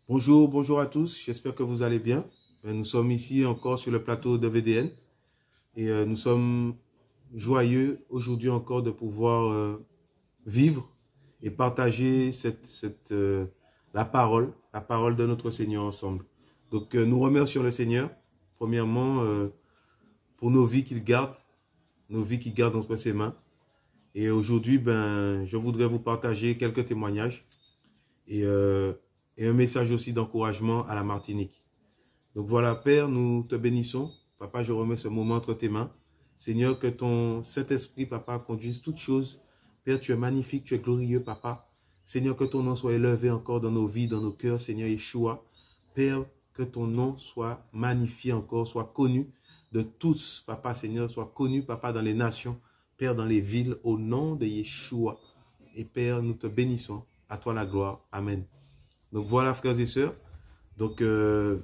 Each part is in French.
Bonjour, bonjour à tous, j'espère que vous allez bien. Nous sommes ici encore sur le plateau de VDN et nous sommes joyeux aujourd'hui encore de pouvoir vivre et partager la parole de notre Seigneur ensemble. Donc nous remercions le Seigneur, premièrement, pour nos vies qu'il garde, nos vies qu'il garde entre ses mains. Et aujourd'hui, je voudrais vous partager quelques témoignages et, euh, et un message aussi d'encouragement à la Martinique. Donc voilà, Père, nous te bénissons. Papa, je remets ce moment entre tes mains. Seigneur, que ton Saint-Esprit, Papa, conduise toutes choses. Père, tu es magnifique, tu es glorieux, Papa. Seigneur, que ton nom soit élevé encore dans nos vies, dans nos cœurs, Seigneur Yeshua. Père, que ton nom soit magnifié encore, soit connu de tous, Papa, Seigneur, soit connu, Papa, dans les nations, Père, dans les villes, au nom de Yeshua. Et Père, nous te bénissons. À toi la gloire. Amen. Donc voilà, frères et sœurs. Donc, je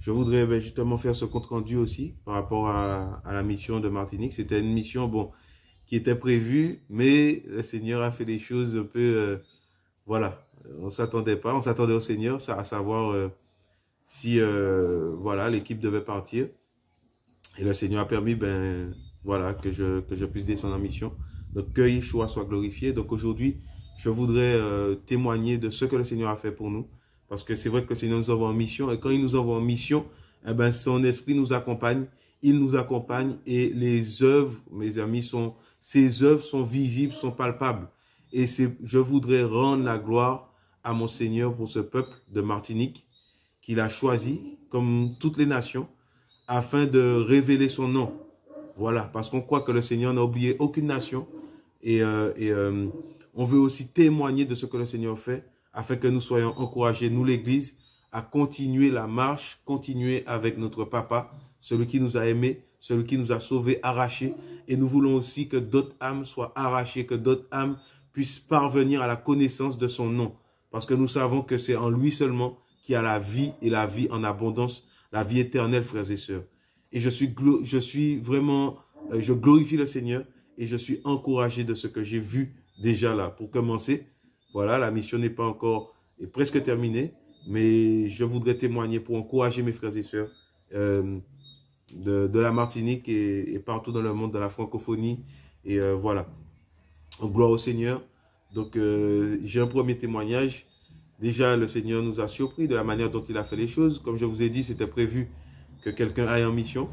voudrais justement faire ce compte rendu aussi par rapport à la mission de Martinique. C'était une mission, bon, qui était prévue, mais le Seigneur a fait des choses un peu, voilà, on s'attendait pas, on s'attendait au Seigneur, à savoir si, voilà, l'équipe devait partir. Et le Seigneur a permis, voilà, que je puisse descendre en mission. Donc, que Yeshua soit glorifié. Donc, aujourd'hui, je voudrais témoigner de ce que le Seigneur a fait pour nous. Parce que c'est vrai que le Seigneur nous envoie en mission. Et quand il nous envoie en mission, son esprit nous accompagne. Il nous accompagne. Et les œuvres, mes amis, ces œuvres sont visibles, sont palpables. Et je voudrais rendre la gloire à mon Seigneur pour ce peuple de Martinique qu'il a choisi, comme toutes les nations, afin de révéler son nom. Voilà, parce qu'on croit que le Seigneur n'a oublié aucune nation. Et on veut aussi témoigner de ce que le Seigneur fait, afin que nous soyons encouragés, nous l'Église, à continuer la marche, continuer avec notre Papa, celui qui nous a aimés, celui qui nous a sauvés, arrachés. Et nous voulons aussi que d'autres âmes soient arrachées, que d'autres âmes puissent parvenir à la connaissance de son nom. Parce que nous savons que c'est en lui seulement qu'il y a la vie et la vie en abondance, la vie éternelle, frères et sœurs. Et je suis vraiment, je glorifie le Seigneur et je suis encouragé de ce que j'ai vu déjà là. Pour commencer, voilà, la mission n'est pas encore, est presque terminée, mais je voudrais témoigner pour encourager mes frères et sœurs de la Martinique et partout dans le monde, dans la francophonie. Et voilà, gloire au Seigneur. Donc, j'ai un premier témoignage. Déjà, le Seigneur nous a surpris de la manière dont il a fait les choses. Comme je vous ai dit, c'était prévu que quelqu'un aille en mission.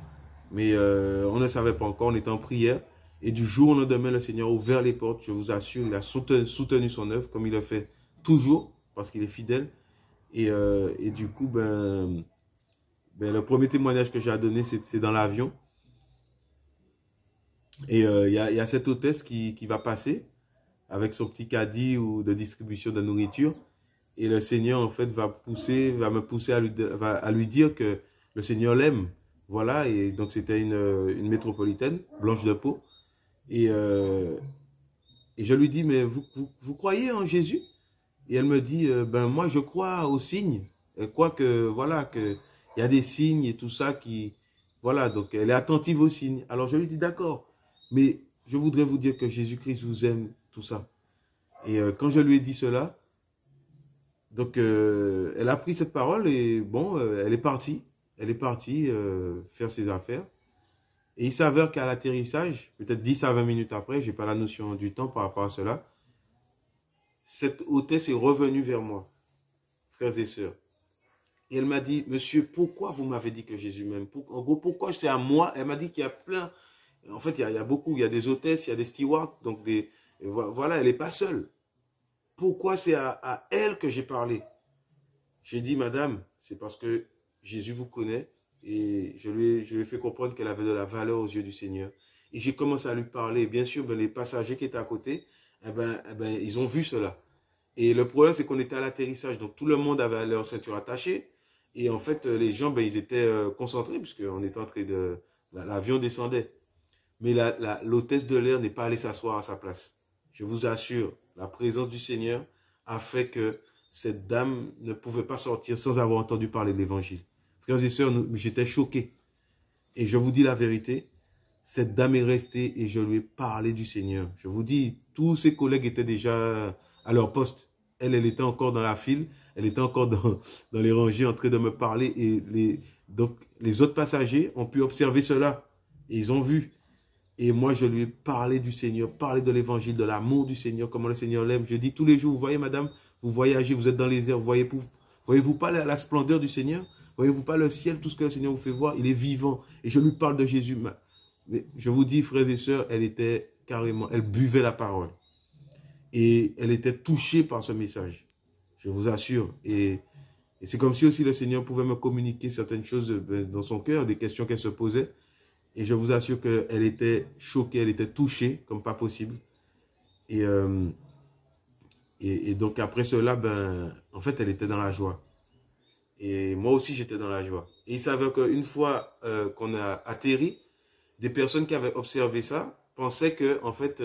Mais on ne savait pas encore, on était en prière. Et du jour au lendemain, le Seigneur a ouvert les portes. Je vous assure, il a soutenu son œuvre comme il le fait toujours, parce qu'il est fidèle. Et du coup, le premier témoignage que j'ai à donner, c'est dans l'avion. Et il y a cette hôtesse qui va passer avec son petit caddie ou de distribution de nourriture. Et le Seigneur, en fait, va me pousser à lui dire que le Seigneur l'aime. Voilà, et donc c'était une métropolitaine, blanche de peau. Et je lui dis, mais vous croyez en Jésus? Et elle me dit, moi je crois aux signes. Elle croit que, voilà, que il y a des signes et tout ça qui, voilà, donc elle est attentive aux signes. Alors je lui dis, d'accord, mais je voudrais vous dire que Jésus-Christ vous aime, tout ça. Et quand je lui ai dit cela, donc elle a pris cette parole et bon, elle est partie. Elle est partie faire ses affaires. Et il s'avère qu'à l'atterrissage, peut-être 10 à 20 minutes après, j'ai pas la notion du temps par rapport à cela, cette hôtesse est revenue vers moi, frères et sœurs. Et elle m'a dit, monsieur, pourquoi vous m'avez dit que Jésus m'aime? En gros, pourquoi c'est à moi? Elle m'a dit qu'il y a plein, en fait, il y a beaucoup, il y a des hôtesses, il y a des stewards, donc voilà, elle n'est pas seule. Pourquoi c'est à elle que j'ai parlé? J'ai dit, madame, c'est parce que Jésus vous connaît et je lui ai fait comprendre qu'elle avait de la valeur aux yeux du Seigneur. Et j'ai commencé à lui parler. Bien sûr, les passagers qui étaient à côté, ils ont vu cela. Et le problème, c'est qu'on était à l'atterrissage. Donc, tout le monde avait leur ceinture attachée. Et en fait, les gens, ils étaient concentrés puisqu'on était en train de... L'avion descendait. Mais l'hôtesse de l'air n'est pas allée s'asseoir à sa place. Je vous assure, la présence du Seigneur a fait que cette dame ne pouvait pas sortir sans avoir entendu parler de l'évangile. Frères et sœurs, j'étais choqué. Et je vous dis la vérité, cette dame est restée et je lui ai parlé du Seigneur. Je vous dis, tous ses collègues étaient déjà à leur poste. Elle était encore dans la file. elle était encore dans les rangées en train de me parler. Et donc, les autres passagers ont pu observer cela. Et ils ont vu. Et moi, je lui ai parlé du Seigneur, parlé de l'évangile, de l'amour du Seigneur, comment le Seigneur l'aime. Je dis tous les jours, vous voyez, madame, vous voyagez, vous êtes dans les airs, voyez-vous pas la splendeur du Seigneur? Voyez-vous pas le ciel, tout ce que le Seigneur vous fait voir? Il est vivant. Et je lui parle de Jésus. Mais je vous dis, frères et sœurs, elle était carrément, elle buvait la parole. Et elle était touchée par ce message. Je vous assure. Et c'est comme si aussi le Seigneur pouvait me communiquer certaines choses dans son cœur, des questions qu'elle se posait. Et je vous assure qu'elle était choquée, elle était touchée, comme pas possible. Et donc après cela, en fait, elle était dans la joie. Et moi aussi, j'étais dans la joie. Et il s'avère qu'une fois qu'on a atterri, des personnes qui avaient observé ça pensaient que, en fait,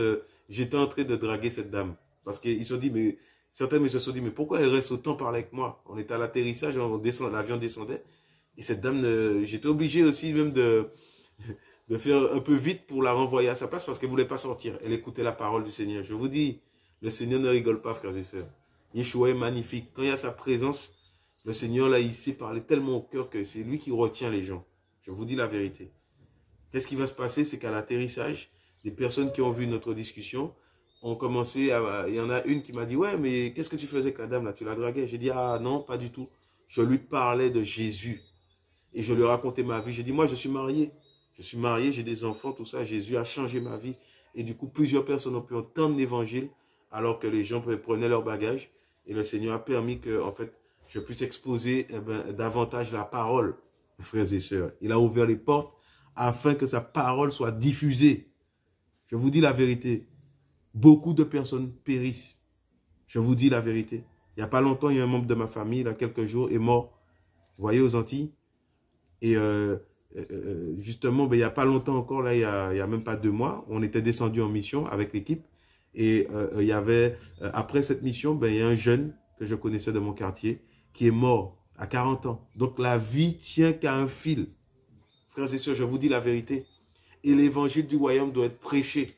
j'étais en train de draguer cette dame. Parce qu'ils se sont dit, mais certains se sont dit, mais pourquoi elle reste autant parler avec moi? On était à l'atterrissage, l'avion descendait. Et cette dame, j'étais obligé aussi même de faire un peu vite pour la renvoyer à sa place parce qu'elle ne voulait pas sortir. Elle écoutait la parole du Seigneur. Je vous dis, le Seigneur ne rigole pas, frères et sœurs. Yeshua est magnifique. Quand il y a sa présence, le Seigneur, là, il sait parler tellement au cœur que c'est lui qui retient les gens. Je vous dis la vérité. Qu'est-ce qui va se passer? C'est qu'à l'atterrissage, les personnes qui ont vu notre discussion ont commencé à... Il y en a une qui m'a dit, ouais, mais qu'est-ce que tu faisais avec la dame là? Tu la draguais? J'ai dit, ah non, pas du tout. Je lui parlais de Jésus. Et je lui racontais ma vie. J'ai dit, moi, je suis marié. Je suis marié, j'ai des enfants, tout ça. Jésus a changé ma vie. Et du coup, plusieurs personnes ont pu entendre l'évangile alors que les gens prenaient leur bagage. Et le Seigneur a permis que, en fait, je puisse exposer davantage la parole, frères et sœurs. Il a ouvert les portes afin que sa parole soit diffusée. Je vous dis la vérité. Beaucoup de personnes périssent. Je vous dis la vérité. Il n'y a pas longtemps, il y a un membre de ma famille, il y a quelques jours, est mort. Vous voyez, aux Antilles. Et justement, il n'y a pas longtemps encore, là, il y a même pas 2 mois, on était descendu en mission avec l'équipe. Et il y avait, après cette mission, il y a un jeune que je connaissais de mon quartier qui est mort à 40 ans. Donc la vie tient qu'à un fil. Frères et sœurs, je vous dis la vérité. Et l'évangile du royaume doit être prêché.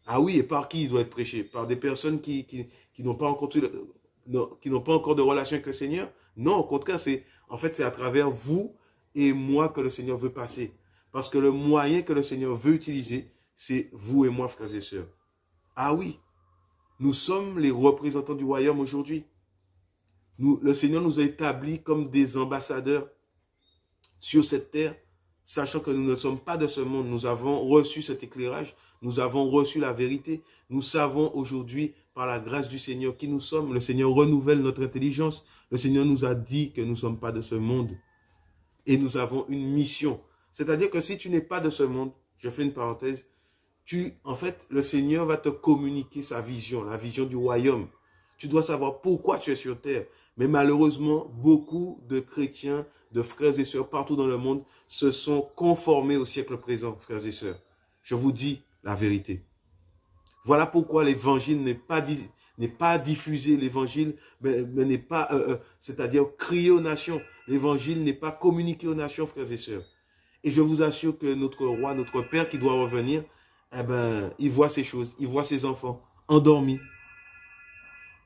Ah oui, et par qui il doit être prêché? Par des personnes qui n'ont pas encore de relation avec le Seigneur? Non, au contraire, en fait, c'est à travers vous et moi que le Seigneur veut passer. Parce que le moyen que le Seigneur veut utiliser, c'est vous et moi, frères et sœurs. Ah oui, nous sommes les représentants du royaume aujourd'hui. Le Seigneur nous a établis comme des ambassadeurs sur cette terre, sachant que nous ne sommes pas de ce monde. Nous avons reçu cet éclairage, nous avons reçu la vérité. Nous savons aujourd'hui, par la grâce du Seigneur, qui nous sommes. Le Seigneur renouvelle notre intelligence. Le Seigneur nous a dit que nous ne sommes pas de ce monde. Et nous avons une mission. C'est-à-dire que si tu n'es pas de ce monde, je fais une parenthèse, en fait, le Seigneur va te communiquer sa vision, la vision du royaume. Tu dois savoir pourquoi tu es sur terre. Mais malheureusement, beaucoup de chrétiens, de frères et sœurs partout dans le monde se sont conformés au siècle présent, frères et sœurs. Je vous dis la vérité. Voilà pourquoi l'évangile n'est pas diffusé. L'évangile n'est pas, c'est-à-dire crié aux nations. L'évangile n'est pas communiqué aux nations, frères et sœurs. Et je vous assure que notre roi, notre Père qui doit revenir, il voit ces choses, il voit ses enfants endormis.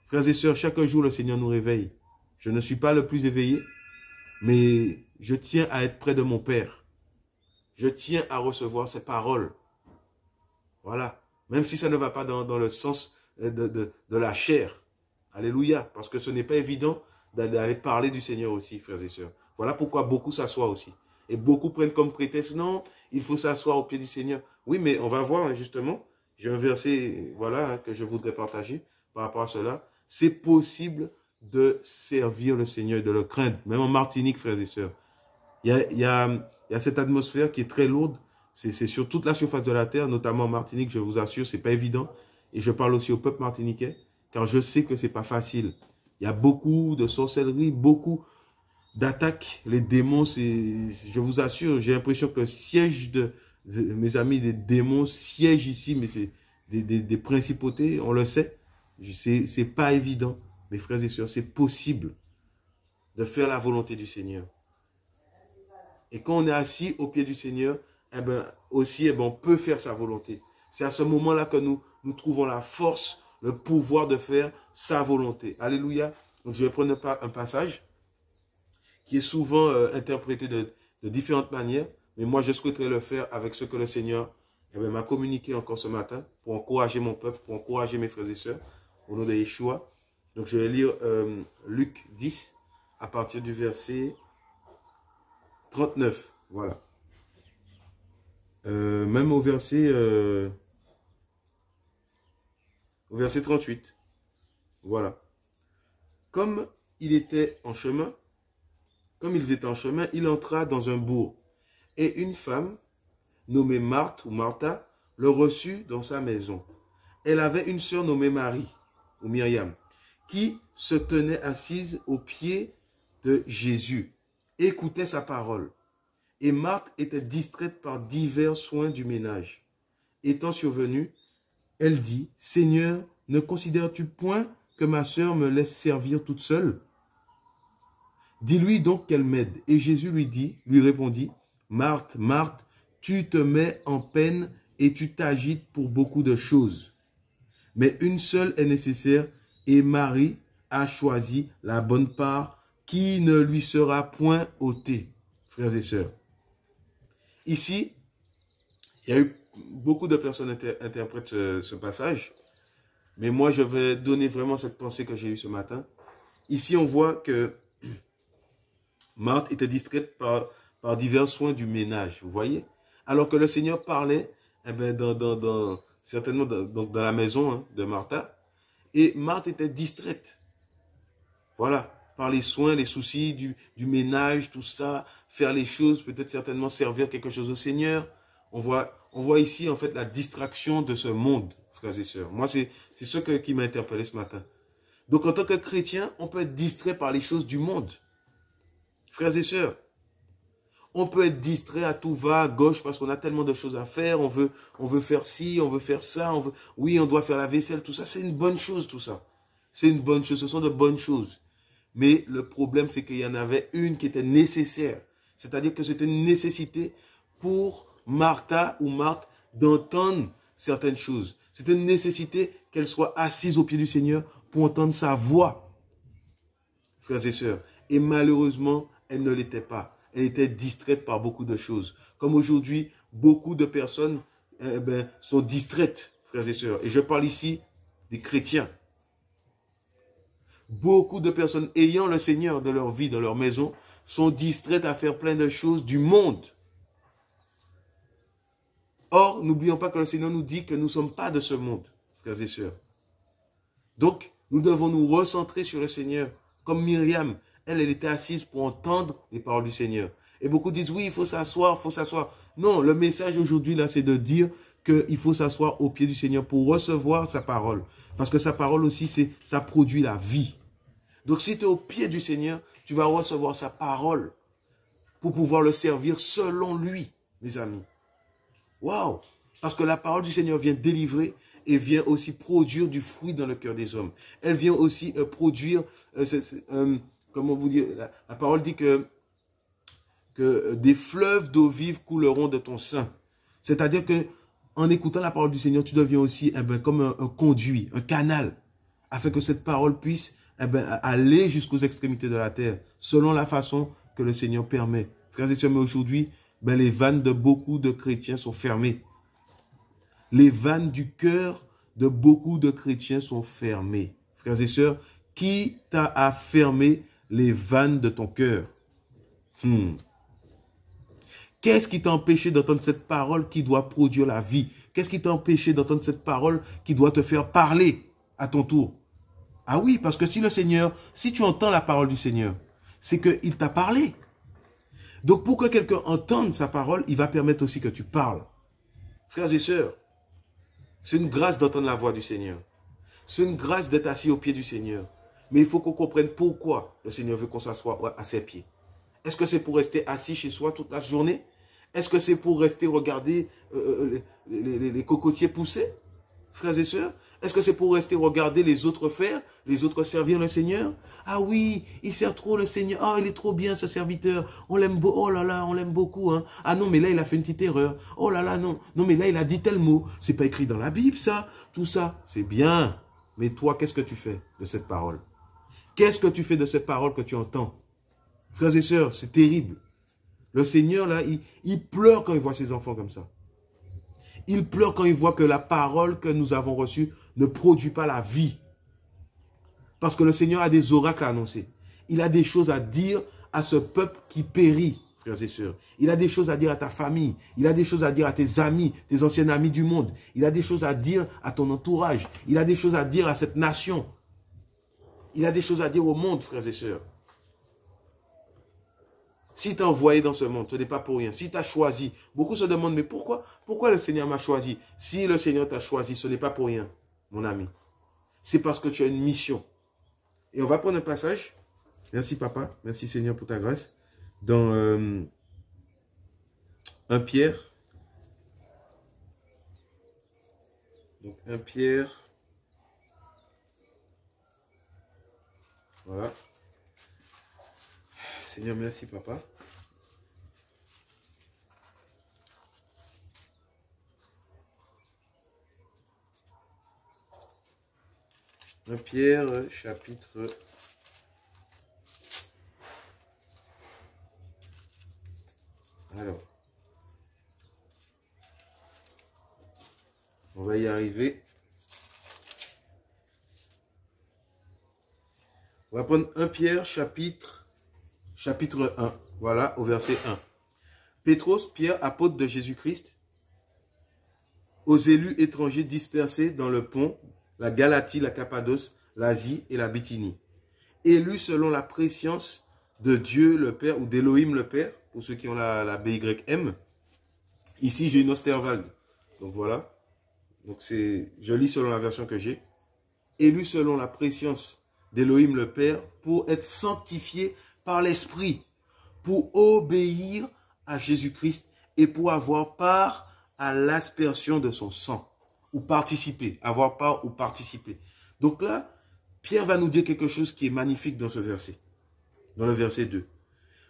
Frères et sœurs, chaque jour, le Seigneur nous réveille. Je ne suis pas le plus éveillé, mais je tiens à être près de mon Père. Je tiens à recevoir ses paroles. Voilà. Même si ça ne va pas dans le sens de la chair. Alléluia. Parce que ce n'est pas évident d'aller parler du Seigneur aussi, frères et sœurs. Voilà pourquoi beaucoup s'assoient aussi. Et beaucoup prennent comme prétexte, non, il faut s'asseoir au pied du Seigneur. Oui, mais on va voir, justement, j'ai un verset, voilà, que je voudrais partager par rapport à cela. C'est possible de servir le Seigneur et de le craindre. Même en Martinique, frères et sœurs. Il y a cette atmosphère qui est très lourde. C'est sur toute la surface de la terre, notamment en Martinique, je vous assure, c'est pas évident. Et je parle aussi au peuple martiniquais, car je sais que c'est pas facile. Il y a beaucoup de sorcellerie, beaucoup d'attaques. Les démons, je vous assure, j'ai l'impression que le siège mes amis, des démons siègent ici, mais c'est des principautés, on le sait. C'est pas évident. Mes frères et sœurs, c'est possible de faire la volonté du Seigneur. Et quand on est assis au pied du Seigneur, on peut faire sa volonté. C'est à ce moment-là que nous trouvons la force, le pouvoir de faire sa volonté. Alléluia. Donc, je vais prendre un passage qui est souvent interprété de différentes manières, mais moi, je souhaiterais le faire avec ce que le Seigneur m'a communiqué encore ce matin pour encourager mon peuple, pour encourager mes frères et sœurs, au nom de Yeshua. Donc, je vais lire Luc 10 à partir du verset 39. Voilà. Même au verset 38. Voilà. Comme ils étaient en chemin, il entra dans un bourg. Et une femme, nommée Marthe ou Martha, le reçut dans sa maison. Elle avait une sœur nommée Marie, ou Myriam, qui se tenait assise aux pieds de Jésus, écoutait sa parole. Et Marthe était distraite par divers soins du ménage. Étant survenue, elle dit, « Seigneur, ne considères-tu point que ma sœur me laisse servir toute seule? Dis-lui donc qu'elle m'aide. » Et Jésus lui répondit, « Marthe, Marthe, tu te mets en peine et tu t'agites pour beaucoup de choses. Mais une seule est nécessaire, et Marie a choisi la bonne part qui ne lui sera point ôtée. » Frères et sœurs, ici, il y a eu beaucoup de personnes interprètent ce passage, mais moi je vais donner vraiment cette pensée que j'ai eue ce matin. Ici, on voit que Marthe était distraite par divers soins du ménage, vous voyez? Alors que le Seigneur parlait certainement dans la maison de Martha, et Marthe était distraite. Voilà, par les soins, les soucis du ménage, tout ça, faire les choses, peut-être certainement servir quelque chose au Seigneur. On voit ici en fait la distraction de ce monde, frères et sœurs. Moi, c'est ce qui m'a interpellé ce matin. Donc en tant que chrétien, on peut être distrait par les choses du monde. Frères et sœurs, on peut être distrait à tout va, à gauche, parce qu'on a tellement de choses à faire. On veut faire ci, on veut faire ça. Oui, on doit faire la vaisselle, tout ça. C'est une bonne chose, tout ça. C'est une bonne chose, ce sont de bonnes choses. Mais le problème, c'est qu'il y en avait une qui était nécessaire. C'est-à-dire que c'était une nécessité pour Martha ou Marthe d'entendre certaines choses. C'était une nécessité qu'elle soit assise au pied du Seigneur pour entendre sa voix. Frères et sœurs. Et malheureusement, elle ne l'était pas. Elle était distraite par beaucoup de choses. Comme aujourd'hui, beaucoup de personnes sont distraites, frères et sœurs. Et je parle ici des chrétiens. Beaucoup de personnes ayant le Seigneur de leur vie, de leur maison, sont distraites à faire plein de choses du monde. Or, n'oublions pas que le Seigneur nous dit que nous ne sommes pas de ce monde, frères et sœurs. Donc, nous devons nous recentrer sur le Seigneur. Comme Myriam, elle était assise pour entendre les paroles du Seigneur. Et beaucoup disent, oui, il faut s'asseoir, il faut s'asseoir. Non, le message aujourd'hui, là, c'est de dire qu'il faut s'asseoir au pied du Seigneur pour recevoir sa parole. Parce que sa parole aussi, ça produit la vie. Donc, si tu es au pied du Seigneur, tu vas recevoir sa parole pour pouvoir le servir selon lui, mes amis. Waouh! Parce que la parole du Seigneur vient délivrer et vient aussi produire du fruit dans le cœur des hommes. Elle vient aussi produire, comment vous dire, la parole dit que des fleuves d'eau vive couleront de ton sein. C'est-à-dire que en écoutant la parole du Seigneur, tu deviens aussi comme un conduit, un canal, afin que cette parole puisse aller jusqu'aux extrémités de la terre, selon la façon que le Seigneur permet. Frères et sœurs, mais aujourd'hui, les vannes de beaucoup de chrétiens sont fermées. Les vannes du cœur de beaucoup de chrétiens sont fermées. Frères et sœurs, qui t'a fermé les vannes de ton cœur? Qu'est-ce qui t'a empêché d'entendre cette parole qui doit produire la vie? Qu'est-ce qui t'a empêché d'entendre cette parole qui doit te faire parler à ton tour? Ah oui, parce que si tu entends la parole du Seigneur, c'est qu'il t'a parlé. Donc pour que quelqu'un entende sa parole, il va permettre aussi que tu parles. Frères et sœurs, c'est une grâce d'entendre la voix du Seigneur. C'est une grâce d'être assis au pied du Seigneur. Mais il faut qu'on comprenne pourquoi le Seigneur veut qu'on s'assoie à ses pieds. Est-ce que c'est pour rester assis chez soi toute la journée? Est-ce que c'est pour rester regarder les cocotiers pousser? Frères et sœurs, est-ce que c'est pour rester regarder les autres faire, les autres servir le Seigneur? Ah oui, il sert trop le Seigneur. Ah, il est trop bien ce serviteur. On l'aime beaucoup. Oh là là, on l'aime beaucoup. Hein. Ah non, mais là, il a fait une petite erreur. Oh là là, non. Non, mais là, il a dit tel mot. C'est pas écrit dans la Bible, ça. Tout ça, c'est bien. Mais toi, qu'est-ce que tu fais de cette parole? Qu'est-ce que tu fais de ces paroles que tu entends? Frères et sœurs, c'est terrible. Le Seigneur, là, il pleure quand il voit ses enfants comme ça. Il pleure quand il voit que la parole que nous avons reçue ne produit pas la vie. Parce que le Seigneur a des oracles à annoncer. Il a des choses à dire à ce peuple qui périt, frères et sœurs. Il a des choses à dire à ta famille. Il a des choses à dire à tes amis, tes anciens amis du monde. Il a des choses à dire à ton entourage. Il a des choses à dire à cette nation. Il a des choses à dire au monde, frères et sœurs. Si tu es envoyé dans ce monde, ce n'est pas pour rien. Si tu as choisi, beaucoup se demandent, mais pourquoi le Seigneur m'a choisi? Si le Seigneur t'a choisi, ce n'est pas pour rien, mon ami. C'est parce que tu as une mission. Et on va prendre un passage. Merci papa, merci Seigneur pour ta grâce. Dans 1 Pierre. Donc 1 Pierre. Voilà. Seigneur, merci papa. Un Pierre, chapitre... Alors, on va y arriver. On va prendre 1 Pierre, chapitre 1. Voilà, au verset 1. Pétros, Pierre, apôtre de Jésus-Christ, aux élus étrangers dispersés dans le Pont, la Galatie, la Cappadoce, l'Asie et la Bithynie. Élus selon la préscience de Dieu le Père, ou d'Élohim le Père, pour ceux qui ont la BYM. Ici, j'ai une Osterwald. Donc voilà. Donc je lis selon la version que j'ai. Élus selon la préscience d'Élohim le Père, pour être sanctifiés par l'Esprit, pour obéir à Jésus-Christ et pour avoir part à l'aspersion de son sang, ou participer, avoir part ou participer. Donc là, Pierre va nous dire quelque chose qui est magnifique dans ce verset, dans le verset 2.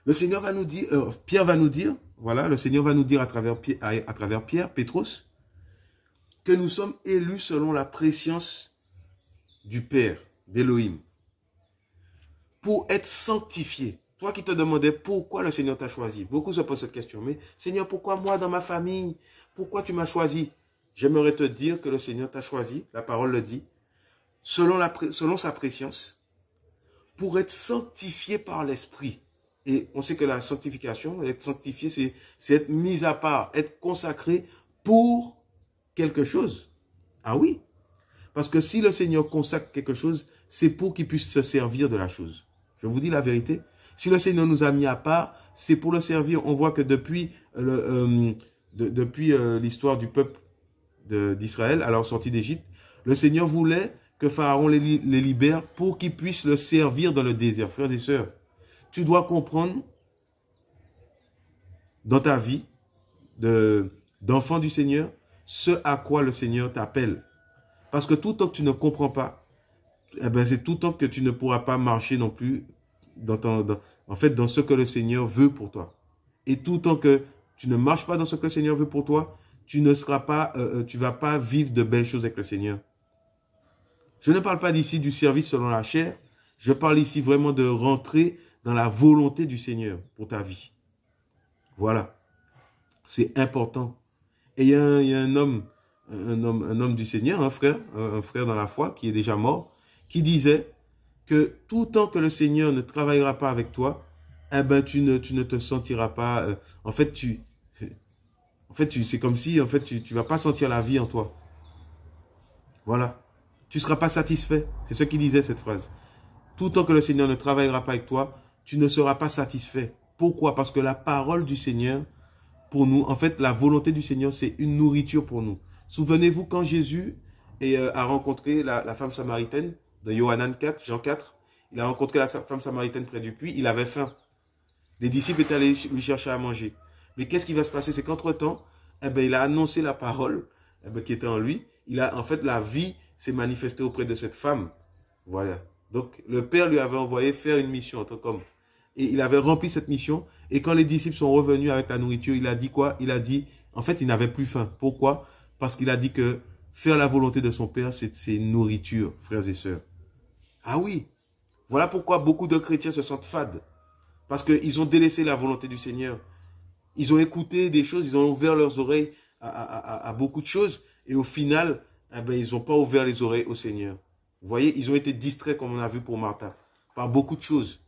Le Seigneur va nous dire, Pierre va nous dire, voilà, le Seigneur va nous dire à travers Pierre, Pétros, que nous sommes élus selon la préscience du Père, d'Élohim, pour être sanctifiés. Toi qui te demandais pourquoi le Seigneur t'a choisi. Beaucoup se posent cette question. Mais Seigneur, pourquoi moi dans ma famille? Pourquoi tu m'as choisi? J'aimerais te dire que le Seigneur t'a choisi, la parole le dit, selon sa préscience, pour être sanctifié par l'Esprit. Et on sait que la sanctification, être sanctifié, c'est être mis à part, être consacré pour quelque chose. Ah oui. Parce que si le Seigneur consacre quelque chose, c'est pour qu'il puisse se servir de la chose. Je vous dis la vérité. Si le Seigneur nous a mis à part, c'est pour le servir. On voit que depuis l'histoire du peuple d'Israël à leur sortie d'Égypte, le Seigneur voulait que Pharaon les libère pour qu'ils puissent le servir dans le désert. Frères et sœurs, tu dois comprendre dans ta vie d'enfant du Seigneur ce à quoi le Seigneur t'appelle. Parce que tout le temps que tu ne comprends pas, eh ben c'est tout le temps que tu ne pourras pas marcher non plus dans ce que le Seigneur veut pour toi. Et tout le temps que tu ne marches pas dans ce que le Seigneur veut pour toi, tu ne seras pas, tu vas pas vivre de belles choses avec le Seigneur. Je ne parle pas d'ici du service selon la chair. Je parle ici vraiment de rentrer dans la volonté du Seigneur pour ta vie. Voilà. C'est important. Et il y a un homme du Seigneur, un frère dans la foi qui est déjà mort, qui disait que tout temps que le Seigneur ne travaillera pas avec toi, eh ben tu ne te sentiras pas. C'est comme si tu vas pas sentir la vie en toi. Voilà. Tu seras pas satisfait. C'est ce qu'il disait cette phrase. Tout temps que le Seigneur ne travaillera pas avec toi, tu ne seras pas satisfait. Pourquoi? Parce que la parole du Seigneur, pour nous, en fait, la volonté du Seigneur, c'est une nourriture pour nous. Souvenez-vous quand Jésus a rencontré la femme samaritaine de Yohanan 4, Jean 4, il a rencontré la femme samaritaine près du puits, il avait faim. Les disciples étaient allés lui chercher à manger. Mais qu'est-ce qui va se passer? C'est qu'entre-temps, il a annoncé la parole qui était en lui. La vie s'est manifestée auprès de cette femme. Voilà. Donc, le Père lui avait envoyé faire une mission en tant qu'homme. Et il avait rempli cette mission. Et quand les disciples sont revenus avec la nourriture, il a dit quoi? Il a dit, en fait, il n'avait plus faim. Pourquoi? Parce qu'il a dit que faire la volonté de son Père, c'est une nourriture, frères et sœurs. Ah oui. Voilà pourquoi beaucoup de chrétiens se sentent fades. Parce qu'ils ont délaissé la volonté du Seigneur. Ils ont écouté des choses, ils ont ouvert leurs oreilles à beaucoup de choses. Et au final, eh ben, ils n'ont pas ouvert les oreilles au Seigneur. Vous voyez, ils ont été distraits, comme on a vu pour Martha, par beaucoup de choses.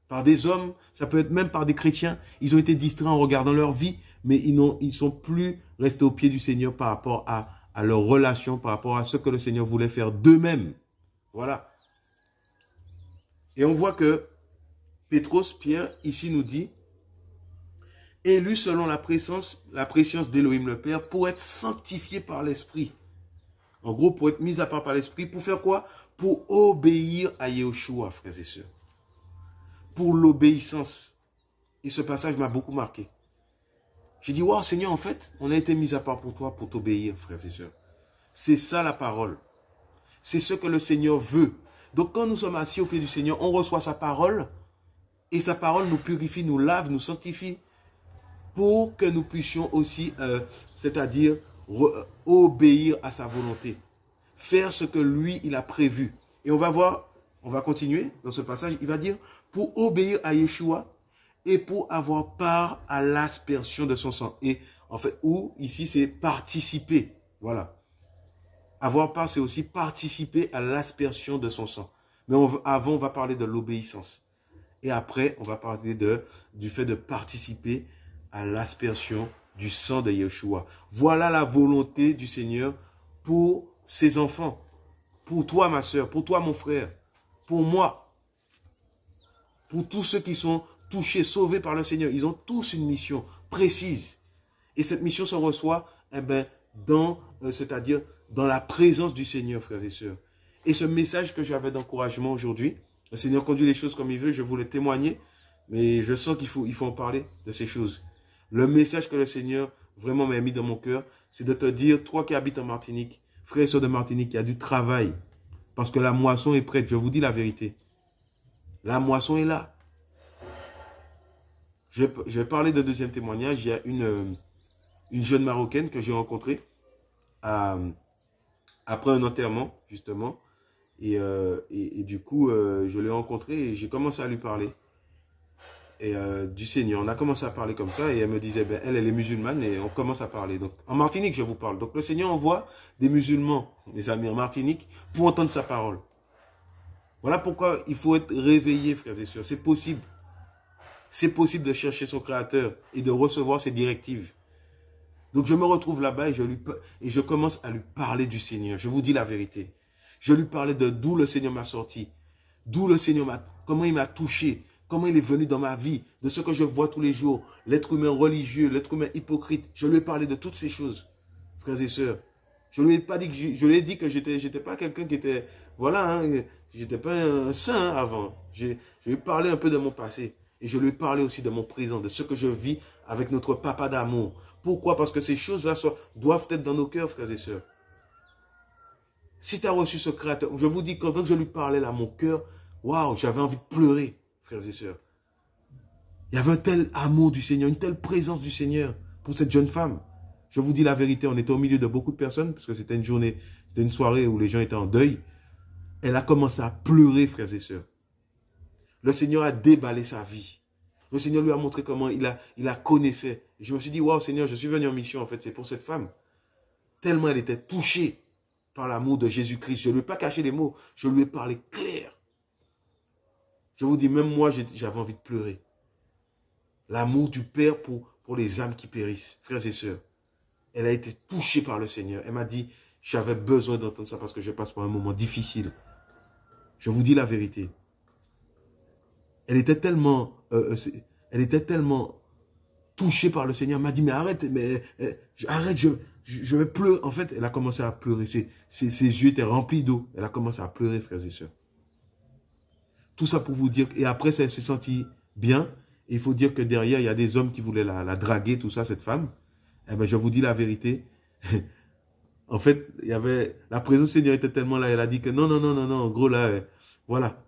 Par des hommes, ça peut être même par des chrétiens. Ils ont été distraits en regardant leur vie, mais ils ne sont plus restés au pied du Seigneur par rapport à leur relation, par rapport à ce que le Seigneur voulait faire d'eux-mêmes. Voilà. Et on voit que Pétros, Pierre, ici nous dit, élu selon la préscience d'Élohim le Père, pour être sanctifié par l'Esprit. En gros, pour être mis à part par l'Esprit, pour faire quoi? Pour obéir à Yahushua, frères et sœurs. Pour l'obéissance. Et ce passage m'a beaucoup marqué. J'ai dit, wow, Seigneur, en fait, on a été mis à part pour toi, pour t'obéir, frères et sœurs. C'est ça la parole. C'est ce que le Seigneur veut. Donc, quand nous sommes assis au pied du Seigneur, on reçoit sa parole. Et sa parole nous purifie, nous lave, nous sanctifie. Pour que nous puissions aussi, c'est-à-dire, obéir à sa volonté. Faire ce que lui, il a prévu. Et on va voir, on va continuer dans ce passage. Il va dire, pour obéir à Yeshua et pour avoir part à l'aspersion de son sang. Et en fait, ou ici, c'est participer. Voilà. Avoir part, c'est aussi participer à l'aspersion de son sang. Mais avant, on va parler de l'obéissance. Et après, on va parler du fait de participer à l'aspersion du sang de Yeshua. Voilà la volonté du Seigneur pour ses enfants. Pour toi, ma soeur, pour toi, mon frère, pour moi, pour tous ceux qui sont touchés, sauvés par le Seigneur. Ils ont tous une mission précise. Et cette mission se reçoit, eh ben, c'est-à-dire dans la présence du Seigneur, frères et sœurs. Et ce message que j'avais d'encouragement aujourd'hui, le Seigneur conduit les choses comme il veut, je voulais témoigner, mais je sens qu'il faut en parler de ces choses. Le message que le Seigneur vraiment m'a mis dans mon cœur, c'est de te dire, toi qui habites en Martinique, frères et sœurs de Martinique, il y a du travail. Parce que la moisson est prête, je vous dis la vérité. La moisson est là. Je vais parler de deuxième témoignage. Il y a une jeune Marocaine que j'ai rencontrée après un enterrement, justement. Et du coup, je l'ai rencontrée et j'ai commencé à lui parler. Et du Seigneur, on a commencé à parler comme ça et elle me disait, ben, elle est musulmane et on commence à parler. Donc, en Martinique, je vous parle. Donc, le Seigneur envoie des musulmans, mes amis, en Martinique, pour entendre sa parole. Voilà pourquoi il faut être réveillé, frères et sœurs. C'est possible. C'est possible de chercher son Créateur et de recevoir ses directives. Donc, je me retrouve là-bas et je commence à lui parler du Seigneur. Je vous dis la vérité. Je lui parlais de d'où le Seigneur m'a sorti. D'où le Seigneur comment il m'a touché. Comment il est venu dans ma vie, de ce que je vois tous les jours, l'être humain religieux, l'être humain hypocrite. Je lui ai parlé de toutes ces choses, frères et sœurs. Je lui ai pas dit que je lui ai dit que j'étais pas quelqu'un qui était, voilà, hein, j'étais pas un saint hein, avant. Je lui ai parlé un peu de mon passé et je lui ai parlé aussi de mon présent, de ce que je vis avec notre papa d'amour. Pourquoi? Parce que ces choses-là doivent être dans nos cœurs, frères et sœurs. Si tu as reçu ce Créateur, je vous dis, quand je lui parlais là, mon cœur, waouh, j'avais envie de pleurer. Frères et sœurs. Il y avait un tel amour du Seigneur, une telle présence du Seigneur pour cette jeune femme. Je vous dis la vérité, on était au milieu de beaucoup de personnes, parce que c'était une journée, c'était une soirée où les gens étaient en deuil. Elle a commencé à pleurer, frères et sœurs. Le Seigneur a déballé sa vie. Le Seigneur lui a montré comment il la connaissait. Et je me suis dit, waouh Seigneur, je suis venu en mission, en fait, c'est pour cette femme. Tellement elle était touchée par l'amour de Jésus-Christ. Je ne lui ai pas caché les mots, je lui ai parlé clair. Je vous dis, même moi, j'avais envie de pleurer. L'amour du Père pour les âmes qui périssent, frères et sœurs. Elle a été touchée par le Seigneur. Elle m'a dit, j'avais besoin d'entendre ça parce que je passe par un moment difficile. Je vous dis la vérité. Elle était tellement touchée par le Seigneur. Elle m'a dit, mais arrête, arrête, je vais pleurer. En fait, elle a commencé à pleurer. Ses yeux étaient remplis d'eau. Elle a commencé à pleurer, frères et sœurs. Tout ça pour vous dire, et après, ça s'est senti bien. Et il faut dire que derrière, il y a des hommes qui voulaient la draguer, tout ça, cette femme. Eh bien, je vous dis la vérité. En fait, il y avait, la présence du Seigneur était tellement là, elle a dit que non, en gros, là, voilà.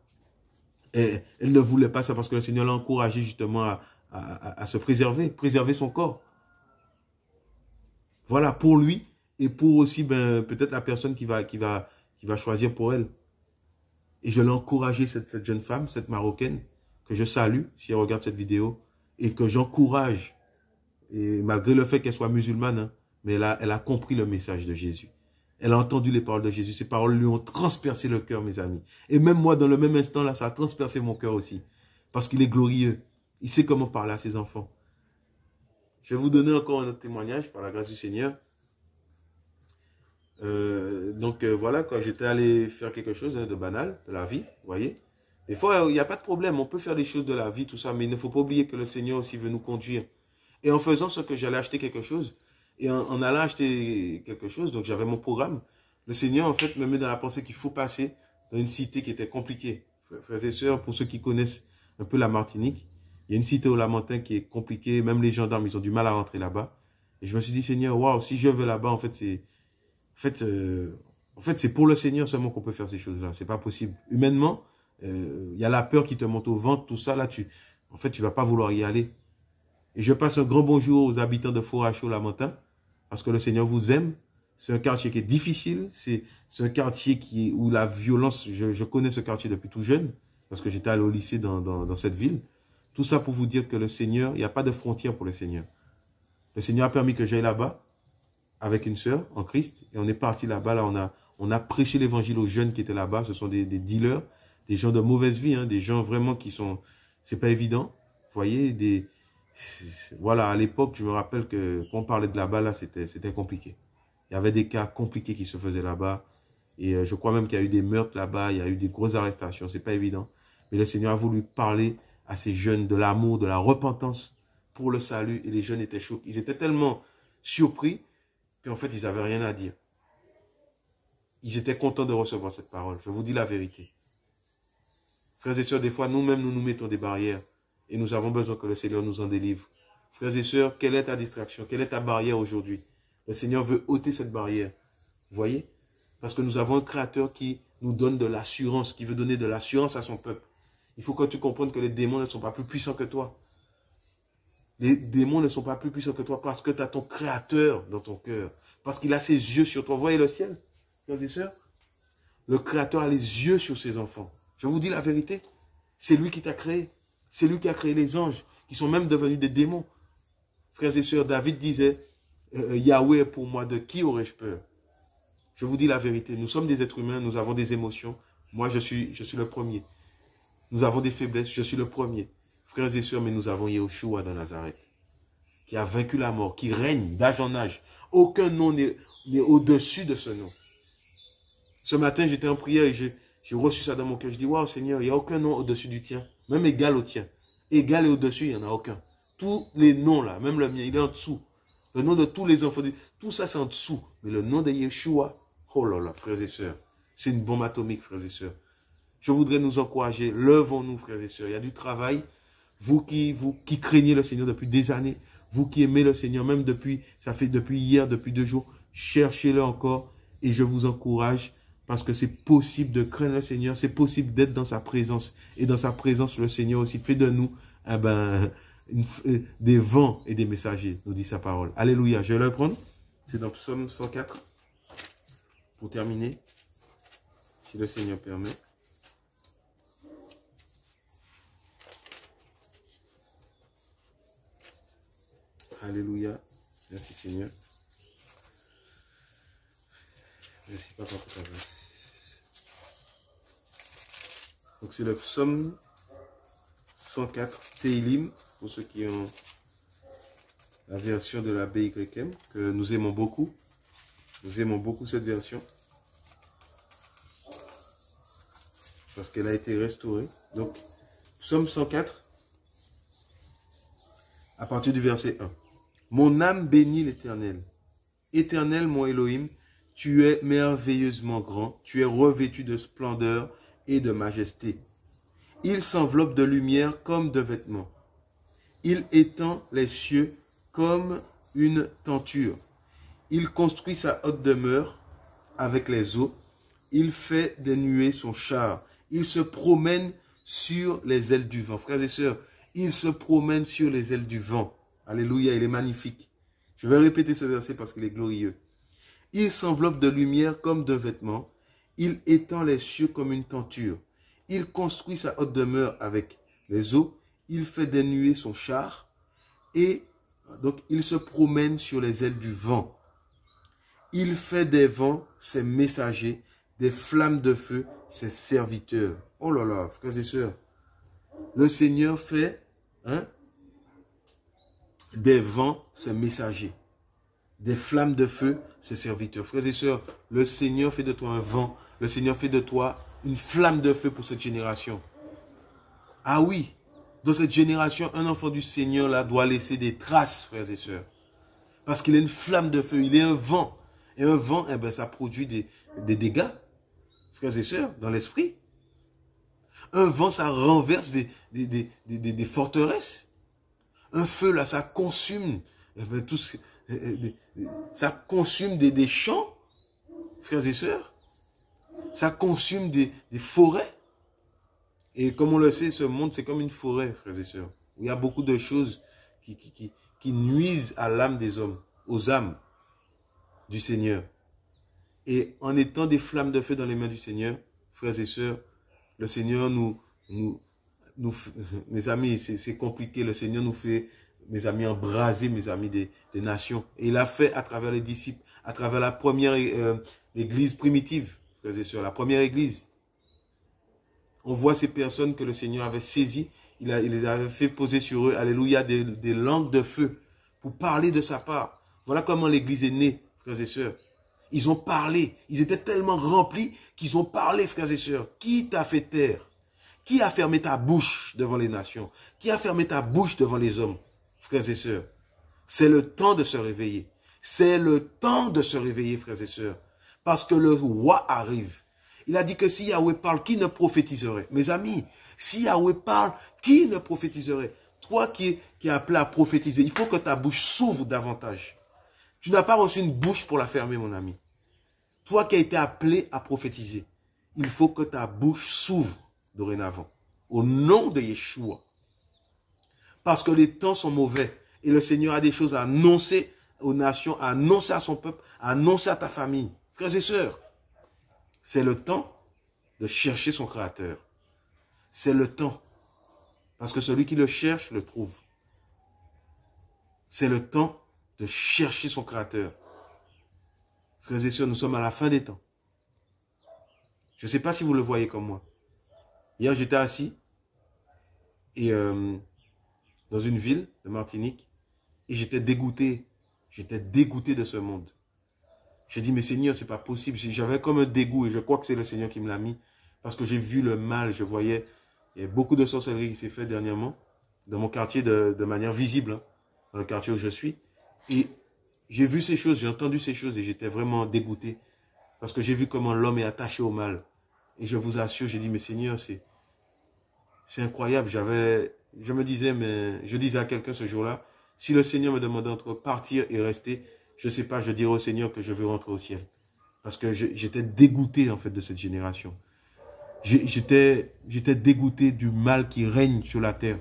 Et elle ne voulait pas ça parce que le Seigneur l'a encouragé justement à se préserver son corps. Voilà, pour lui et pour aussi, ben, peut-être la personne qui va choisir pour elle. Et je l'ai encouragé, cette jeune femme, cette Marocaine, que je salue, si elle regarde cette vidéo, et que j'encourage, et malgré le fait qu'elle soit musulmane, hein, mais elle a compris le message de Jésus. Elle a entendu les paroles de Jésus. Ces paroles lui ont transpercé le cœur, mes amis. Et même moi, dans le même instant, là, ça a transpercé mon cœur aussi. Parce qu'il est glorieux. Il sait comment parler à ses enfants. Je vais vous donner encore un autre témoignage, par la grâce du Seigneur. Voilà, quand j'étais allé faire quelque chose de banal, de la vie, vous voyez. Des fois, il n'y a pas de problème, on peut faire des choses de la vie, tout ça, mais il ne faut pas oublier que le Seigneur aussi veut nous conduire. Et en faisant ce que j'allais acheter quelque chose, et en allant acheter quelque chose, donc j'avais mon programme, le Seigneur en fait me met dans la pensée qu'il faut passer dans une cité qui était compliquée. Frères et sœurs, pour ceux qui connaissent un peu la Martinique, il y a une cité au Lamentin qui est compliquée, même les gendarmes, ils ont du mal à rentrer là-bas. Et je me suis dit, Seigneur, waouh, si je vais là-bas, en fait, c'est pour le Seigneur seulement qu'on peut faire ces choses-là. C'est pas possible. Humainement, il y a la peur qui te monte au ventre, tout ça, là, tu vas pas vouloir y aller. Et je passe un grand bonjour aux habitants de Foracho-Lamentin, parce que le Seigneur vous aime. C'est un quartier qui est difficile, c'est un quartier où la violence, je connais ce quartier depuis tout jeune, parce que j'étais allé au lycée dans cette ville. Tout ça pour vous dire que le Seigneur, il n'y a pas de frontières pour le Seigneur. Le Seigneur a permis que j'aille là-bas, avec une sœur en Christ, et on est parti là-bas, là, on a prêché l'évangile aux jeunes qui étaient là-bas. Ce sont des dealers, des gens de mauvaise vie, hein, des gens vraiment qui sont, c'est pas évident, vous voyez, voilà, à l'époque, je me rappelle que quand on parlait de là-bas, là, c'était compliqué. Il y avait des cas compliqués qui se faisaient là-bas, et je crois même qu'il y a eu des meurtres là-bas, il y a eu des grosses arrestations, c'est pas évident. Mais le Seigneur a voulu parler à ces jeunes de l'amour, de la repentance pour le salut, et les jeunes étaient choqués. Ils étaient tellement surpris qu'en fait, ils n'avaient rien à dire. Ils étaient contents de recevoir cette parole. Je vous dis la vérité. Frères et sœurs, des fois, nous-mêmes, nous mettons des barrières. Et nous avons besoin que le Seigneur nous en délivre. Frères et sœurs, quelle est ta distraction? Quelle est ta barrière aujourd'hui? Le Seigneur veut ôter cette barrière. Vous voyez? Parce que nous avons un Créateur qui nous donne de l'assurance, qui veut donner de l'assurance à son peuple. Il faut que tu comprennes que les démons ne sont pas plus puissants que toi. Les démons ne sont pas plus puissants que toi parce que tu as ton Créateur dans ton cœur. Parce qu'il a ses yeux sur toi. Vous voyez le ciel, frères et sœurs? Le Créateur a les yeux sur ses enfants. Je vous dis la vérité. C'est lui qui t'a créé. C'est lui qui a créé les anges, qui sont même devenus des démons. Frères et sœurs, David disait, Yahweh est pour moi, de qui aurais-je peur? Je vous dis la vérité. Nous sommes des êtres humains, nous avons des émotions. Moi, je suis le premier. Nous avons des faiblesses, je suis le premier. Frères et sœurs, mais nous avons Yeshua de Nazareth, qui a vaincu la mort, qui règne d'âge en âge. Aucun nom n'est au-dessus de ce nom. Ce matin, j'étais en prière et j'ai reçu ça dans mon cœur. Je dis, waouh Seigneur, il n'y a aucun nom au-dessus du tien, même égal au tien. Égal et au-dessus, il n'y en a aucun. Tous les noms là, même le mien, il est en dessous. Le nom de tous les enfants, tout ça c'est en dessous. Mais le nom de Yeshua, oh là là, frères et sœurs, c'est une bombe atomique, frères et sœurs. Je voudrais nous encourager, levons-nous, frères et sœurs. Il y a du travail. Vous qui craignez le Seigneur depuis des années, vous qui aimez le Seigneur, même ça fait depuis hier, depuis 2 jours, cherchez-le encore et je vous encourage parce que c'est possible de craindre le Seigneur, c'est possible d'être dans sa présence et dans sa présence, le Seigneur aussi fait de nous des vents et des messagers, nous dit sa parole. Alléluia, je vais le prendre, c'est dans Psaume 104 pour terminer, si le Seigneur permet. Alléluia. Merci Seigneur. Merci Papa pour ta grâce. Donc c'est le psaume 104 Teilim, pour ceux qui ont la version de la BYM, que nous aimons beaucoup. Nous aimons beaucoup cette version. Parce qu'elle a été restaurée. Donc, psaume 104, à partir du verset 1. Mon âme bénit l'Éternel. Éternel, mon Elohim, tu es merveilleusement grand, tu es revêtu de splendeur et de majesté. Il s'enveloppe de lumière comme de vêtements. Il étend les cieux comme une tenture. Il construit sa haute demeure avec les eaux. Il fait des nuées son char. Il se promène sur les ailes du vent. Frères et sœurs, il se promène sur les ailes du vent. Alléluia, il est magnifique. Je vais répéter ce verset parce qu'il est glorieux. Il s'enveloppe de lumière comme de vêtements. Il étend les cieux comme une tenture. Il construit sa haute demeure avec les eaux. Il fait des nuées son char. Et donc, il se promène sur les ailes du vent. Il fait des vents ses messagers, des flammes de feu ses serviteurs. Oh là là, frères et sœurs. Le Seigneur fait des vents ses messagers, des flammes de feu ses serviteurs. Frères et sœurs, le Seigneur fait de toi un vent. Le Seigneur fait de toi une flamme de feu pour cette génération. Ah oui, dans cette génération, un enfant du Seigneur là doit laisser des traces, frères et sœurs. Parce qu'il est une flamme de feu, il est un vent. Et un vent, eh ben, ça produit des dégâts, frères et sœurs, dans l'esprit. Un vent, ça renverse des forteresses. Un feu, là, ça consume, eh ben, ça consume des champs, frères et sœurs. Ça consume des forêts. Et comme on le sait, ce monde, c'est comme une forêt, frères et sœurs. Il y a beaucoup de choses qui nuisent à l'âme des hommes, aux âmes du Seigneur. Et en étant des flammes de feu dans les mains du Seigneur, frères et sœurs, le Seigneur mes amis, c'est compliqué, le Seigneur nous fait, mes amis, embraser, mes amis des nations. Et il a fait à travers les disciples, à travers la première église primitive, frères et sœurs, la première église. On voit ces personnes que le Seigneur avait saisies, il les avait fait poser sur eux, alléluia, des langues de feu pour parler de sa part. Voilà comment l'église est née, frères et sœurs. Ils ont parlé, ils étaient tellement remplis qu'ils ont parlé, frères et sœurs. Qui t'a fait taire? Qui a fermé ta bouche devant les nations? Qui a fermé ta bouche devant les hommes, frères et sœurs? C'est le temps de se réveiller. C'est le temps de se réveiller, frères et sœurs. Parce que le roi arrive. Il a dit que si Yahweh parle, qui ne prophétiserait? Mes amis, si Yahweh parle, qui ne prophétiserait? Toi qui es appelé à prophétiser, il faut que ta bouche s'ouvre davantage. Tu n'as pas reçu une bouche pour la fermer, mon ami. Toi qui as été appelé à prophétiser, il faut que ta bouche s'ouvre dorénavant. Au nom de Yeshua. Parce que les temps sont mauvais. Et le Seigneur a des choses à annoncer aux nations, à annoncer à son peuple, à annoncer à ta famille. Frères et sœurs, c'est le temps de chercher son Créateur. C'est le temps. Parce que celui qui le cherche, le trouve. C'est le temps de chercher son Créateur. Frères et sœurs, nous sommes à la fin des temps. Je ne sais pas si vous le voyez comme moi. Hier, j'étais assis et, dans une ville de Martinique et j'étais dégoûté. J'étais dégoûté de ce monde. J'ai dit, mais Seigneur, c'est pas possible. J'avais comme un dégoût et je crois que c'est le Seigneur qui me l'a mis. Parce que j'ai vu le mal, je voyais, il y a beaucoup de sorcellerie qui s'est fait dernièrement dans mon quartier de manière visible, hein, dans le quartier où je suis. Et j'ai vu ces choses, j'ai entendu ces choses et j'étais vraiment dégoûté. Parce que j'ai vu comment l'homme est attaché au mal. Et je vous assure, j'ai dit, mais Seigneur, c'est incroyable. Je me disais, mais je disais à quelqu'un ce jour-là, si le Seigneur me demandait entre partir et rester, je ne sais pas, je dirais au Seigneur que je veux rentrer au ciel. Parce que j'étais dégoûté, en fait, de cette génération. J'étais dégoûté du mal qui règne sur la terre.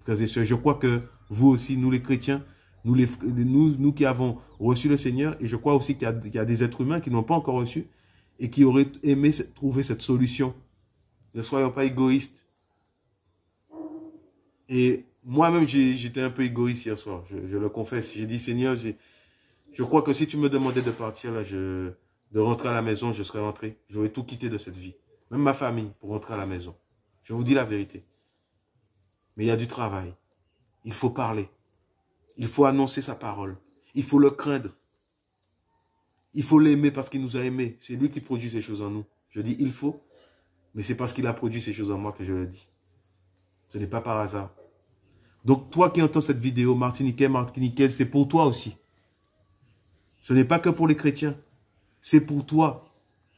Frères et sœurs, je crois que vous aussi, nous les chrétiens, nous qui avons reçu le Seigneur, et je crois aussi qu'il y a des êtres humains qui n'ont pas encore reçu, et qui auraient aimé trouver cette solution. Ne soyons pas égoïstes. Et moi-même, j'étais un peu égoïste hier soir, je le confesse. J'ai dit, Seigneur, je crois que si tu me demandais de partir, là, de rentrer à la maison, je serais rentré. J'aurais tout quitté de cette vie. Même ma famille, pour rentrer à la maison. Je vous dis la vérité. Mais il y a du travail. Il faut parler. Il faut annoncer sa parole. Il faut le craindre. Il faut l'aimer parce qu'il nous a aimés. C'est lui qui produit ces choses en nous. Je dis il faut, mais c'est parce qu'il a produit ces choses en moi que je le dis. Ce n'est pas par hasard. Donc toi qui entends cette vidéo, Martiniquais, Martiniquaise, c'est pour toi aussi. Ce n'est pas que pour les chrétiens. C'est pour toi.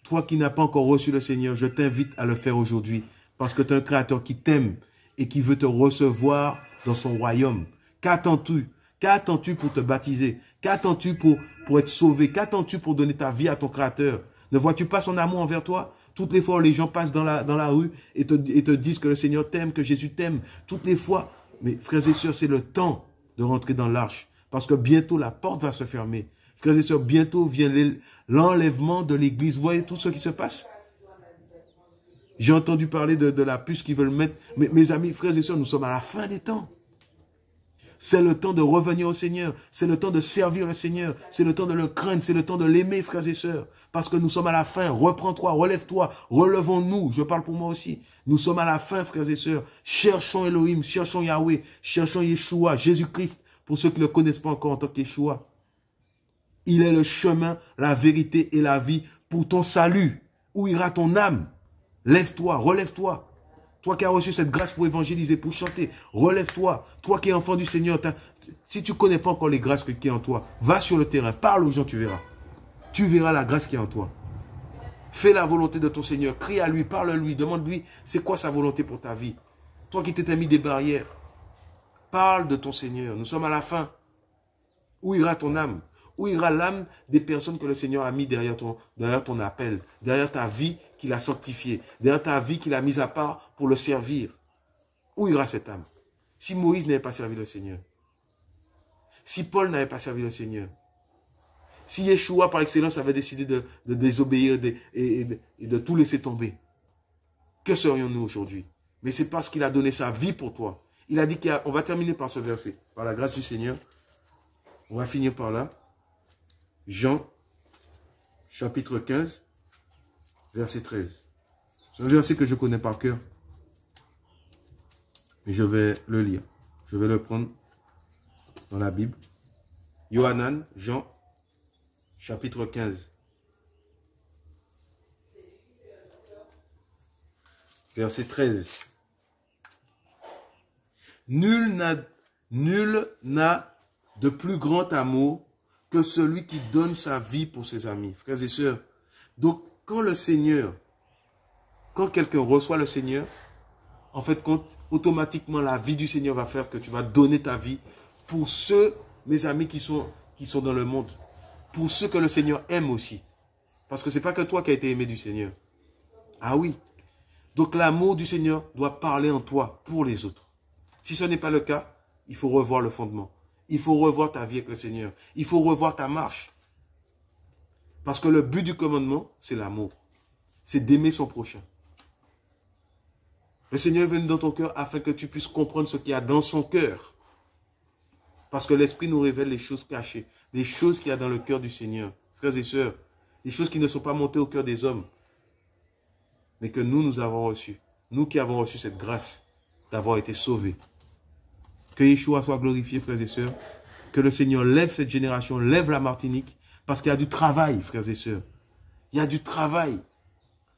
Toi qui n'as pas encore reçu le Seigneur, je t'invite à le faire aujourd'hui. Parce que tu as un Créateur qui t'aime et qui veut te recevoir dans son royaume. Qu'attends-tu? Qu'attends-tu pour te baptiser? Qu'attends-tu pour être sauvé? Qu'attends-tu pour donner ta vie à ton Créateur? Ne vois-tu pas son amour envers toi? Toutes les fois où les gens passent dans la rue et te disent que le Seigneur t'aime, que Jésus t'aime. Toutes les fois. Mais frères et sœurs, c'est le temps de rentrer dans l'arche. Parce que bientôt la porte va se fermer. Frères et sœurs, bientôt vient l'enlèvement de l'église. Vous voyez tout ce qui se passe? J'ai entendu parler de la puce qu'ils veulent mettre. Mes amis, frères et sœurs, nous sommes à la fin des temps. C'est le temps de revenir au Seigneur. C'est le temps de servir le Seigneur. C'est le temps de le craindre. C'est le temps de l'aimer, frères et sœurs. Parce que nous sommes à la fin. Reprends-toi, relève-toi, relevons-nous. Je parle pour moi aussi. Nous sommes à la fin, frères et sœurs. Cherchons Elohim, cherchons Yahweh, cherchons Yeshua, Jésus-Christ, pour ceux qui ne le connaissent pas encore en tant qu'Yeshua. Il est le chemin, la vérité et la vie pour ton salut. Où ira ton âme? Lève-toi, relève-toi. Toi qui as reçu cette grâce pour évangéliser, pour chanter, relève-toi. Toi qui es enfant du Seigneur, si tu ne connais pas encore les grâces qui sont en toi, va sur le terrain, parle aux gens, tu verras. Tu verras la grâce qui est en toi. Fais la volonté de ton Seigneur, crie à lui, parle-lui, demande-lui c'est quoi sa volonté pour ta vie. Toi qui t'es mis des barrières, parle de ton Seigneur. Nous sommes à la fin. Où ira ton âme? Où ira l'âme des personnes que le Seigneur a mis derrière ton appel, derrière ta vie qu'il a sanctifiée, derrière ta vie qu'il a mise à part pour le servir? Où ira cette âme? Si Moïse n'avait pas servi le Seigneur, si Paul n'avait pas servi le Seigneur, si Yeshua par excellence avait décidé de désobéir et de tout laisser tomber, que serions-nous aujourd'hui? Mais c'est parce qu'il a donné sa vie pour toi. Il a dit qu'on va terminer par ce verset, par la grâce du Seigneur. On va finir par là. Jean, chapitre 15, verset 13. C'est un verset que je connais par cœur. Mais je vais le lire. Je vais le prendre dans la Bible. Yohanan, Jean, chapitre 15. Verset 13. Nul n'a de plus grand amour que celui qui donne sa vie pour ses amis. Frères et sœurs, donc quand quelqu'un reçoit le Seigneur, en fait, automatiquement la vie du Seigneur va faire que tu vas donner ta vie pour ceux, mes amis, qui sont dans le monde. Pour ceux que le Seigneur aime aussi. Parce que ce n'est pas que toi qui as été aimé du Seigneur. Ah oui. Donc l'amour du Seigneur doit parler en toi pour les autres. Si ce n'est pas le cas, il faut revoir le fondement. Il faut revoir ta vie avec le Seigneur. Il faut revoir ta marche. Parce que le but du commandement, c'est l'amour. C'est d'aimer son prochain. Le Seigneur est venu dans ton cœur afin que tu puisses comprendre ce qu'il y a dans son cœur. Parce que l'Esprit nous révèle les choses cachées, les choses qu'il y a dans le cœur du Seigneur. Frères et sœurs, les choses qui ne sont pas montées au cœur des hommes, mais que nous avons reçues. Nous qui avons reçu cette grâce d'avoir été sauvés. Que Yeshua soit glorifié, frères et sœurs. Que le Seigneur lève cette génération, lève la Martinique. Parce qu'il y a du travail, frères et sœurs. Il y a du travail.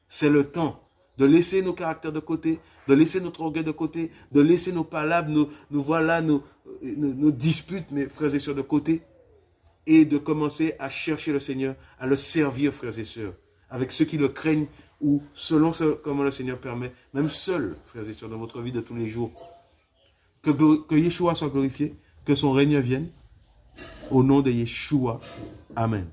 C'est le temps de laisser nos caractères de côté, de laisser notre orgueil de côté, de laisser nos palabres, nos disputes, mes frères et sœurs, de côté. Et de commencer à chercher le Seigneur, à le servir, frères et sœurs. Avec ceux qui le craignent ou selon comment le Seigneur permet. Même seul, frères et sœurs, dans votre vie de tous les jours. Que Yeshua soit glorifié, que son règne vienne. Au nom de Yeshua. Amen.